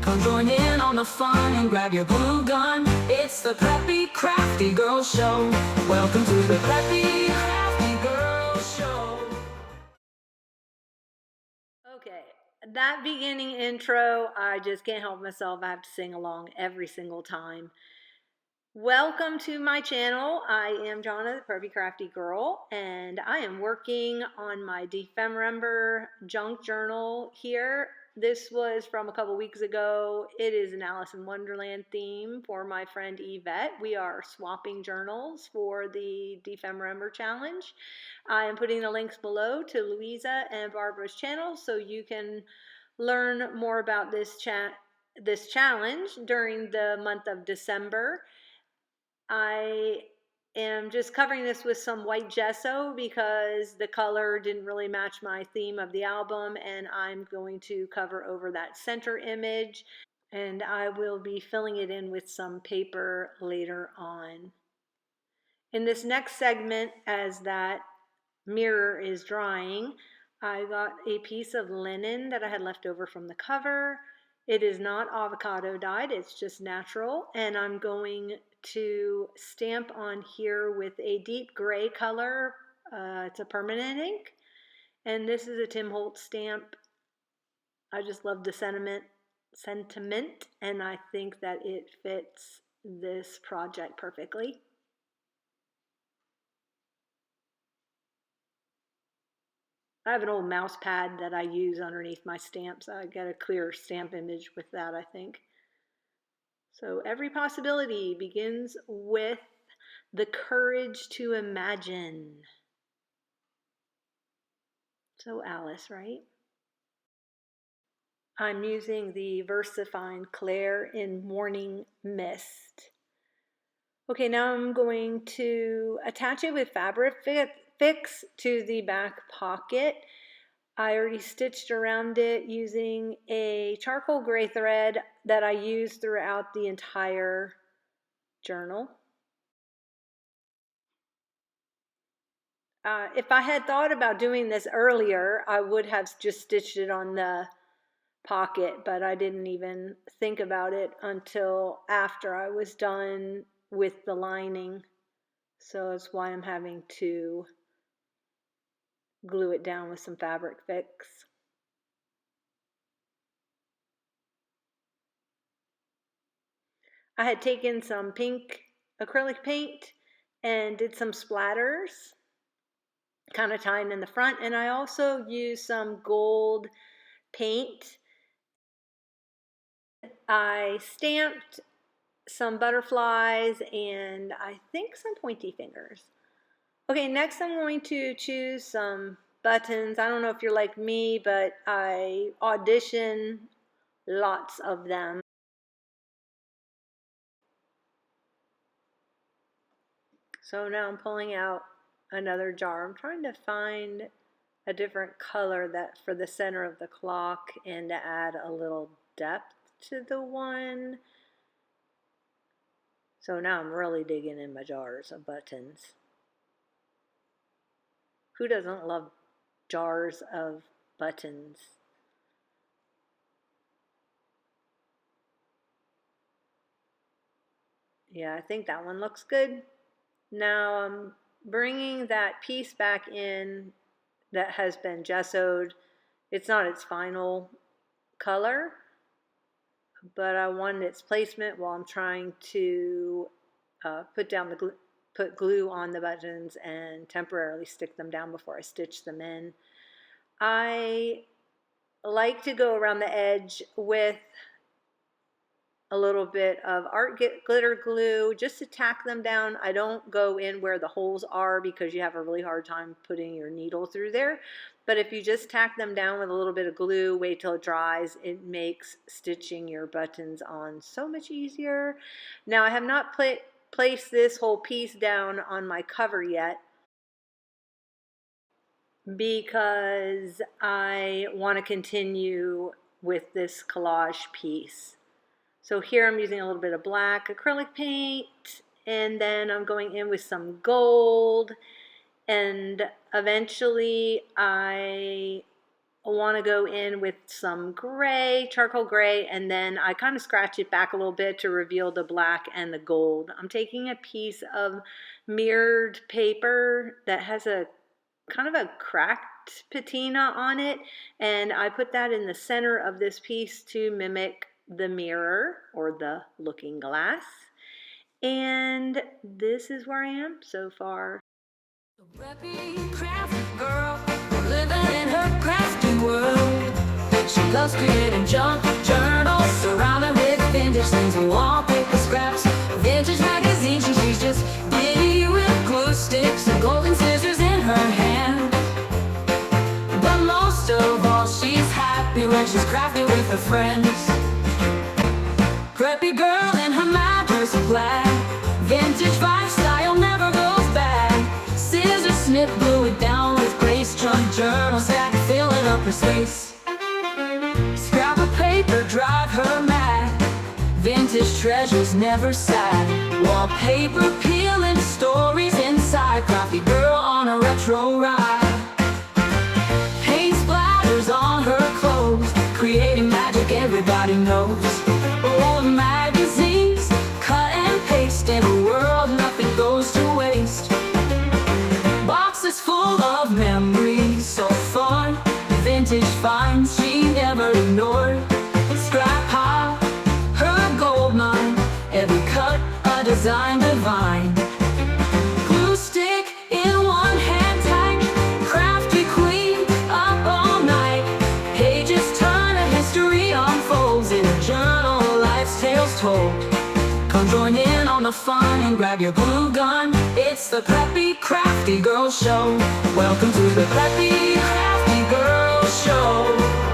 Come join in on the fun and grab your glue gun. It's the Preppy Crafty Girl Show. Welcome to the Preppy Crafty Girl Show. Okay, that beginning intro, I just can't help myself. I have to sing along every single time. Welcome to my channel. I am Jonna, the Preppy Crafty Girl, and I am working on my Dephemerember junk journal here. This was from a couple weeks ago. It is an Alice in Wonderland theme for my friend Yvette. We are swapping journals for the Dephemerember challenge. I am putting the links below to Luise and Barbara's channel so you can learn more about this challenge during the month of December. I am just covering this with some white gesso because the color didn't really match my theme of the album, and I'm going to cover over that center image, and I will be filling it in with some paper later on. In this next segment, as that mirror is drying, I got a piece of linen that I had left over from the cover. It is not avocado dyed, it's just natural, and I'm going to stamp on here with a deep gray color. It's a permanent ink, and this is a Tim Holtz stamp. I just love the sentiment, and I think that it fits this project perfectly. I have an old mouse pad that I use underneath my stamps. I get a clear stamp image with that, I think. So every possibility begins with the courage to imagine. So Alice, right? I'm using the VersaFine Claire in Morning Mist. Okay, now I'm going to attach it with Fabric Fix to the back pocket. I already stitched around it using a charcoal gray thread that I used throughout the entire journal. If I had thought about doing this earlier, I would have just stitched it on the pocket, but I didn't even think about it until after I was done with the lining. So that's why I'm having to glue it down with some Fabric Fix. I had taken some pink acrylic paint and did some splatters, kind of tying in the front, and I also used some gold paint. I stamped some butterflies and I think some pointy fingers. Okay, next I'm going to choose some buttons. I don't know if you're like me, but I audition lots of them. So now I'm pulling out another jar. I'm trying to find a different color that for the center of the clock and to add a little depth to the one. So now I'm really digging in my jars of buttons. Who doesn't love jars of buttons? Yeah, I think that one looks good. Now I'm bringing that piece back in that has been gessoed. It's not its final color, but I wanted its placement while I'm trying to put glue on the buttons and temporarily stick them down before I stitch them in. I like to go around the edge with a little bit of art glitter glue just to tack them down. I don't go in where the holes are because you have a really hard time putting your needle through there. But if you just tack them down with a little bit of glue, wait till it dries, it makes stitching your buttons on so much easier. Now I have not placed this whole piece down on my cover yet because I want to continue with this collage piece. So here I'm using a little bit of black acrylic paint, and then I'm going in with some gold, and eventually I want to go in with some gray, charcoal gray, and then I kind of scratch it back a little bit to reveal the black and the gold. I'm taking a piece of mirrored paper that has a kind of a cracked patina on it, and I put that in the center of this piece to mimic the mirror or the looking glass. And this is where I am so far. Preppy crafty girl, living in her crafty world. She loves creating junk journals, surrounded with vintage things and wallpaper scraps, vintage magazines, and she's just giddy with glue sticks and golden scissors in her hand. But most of all, she's happy when she's crafty with her friends. Preppy girl in her mattress black, vintage vibe style never goes bad. Scissors snip, glue it down with grace, junk journal stack filling up her space. Scrap of paper drive her mad, vintage treasures never sad. Wallpaper peeling, stories inside, crafty girl on a retro ride. Paint splatters on her clothes, creating magic everybody knows. Old magazines, cut and paste, in a world nothing goes to waste. Boxes full of memories, so fun, vintage finds she never ignored. Scrap pile, her gold mine, every cut a design divine. Glue stick in one hand tight, crafty queen up all night. Pages turn, a history unfolds in a journal, life's tales told. Come join in on the fun and grab your glue gun. It's the Preppy Crafty Girl Show. Welcome to the Preppy Crafty Girl Show.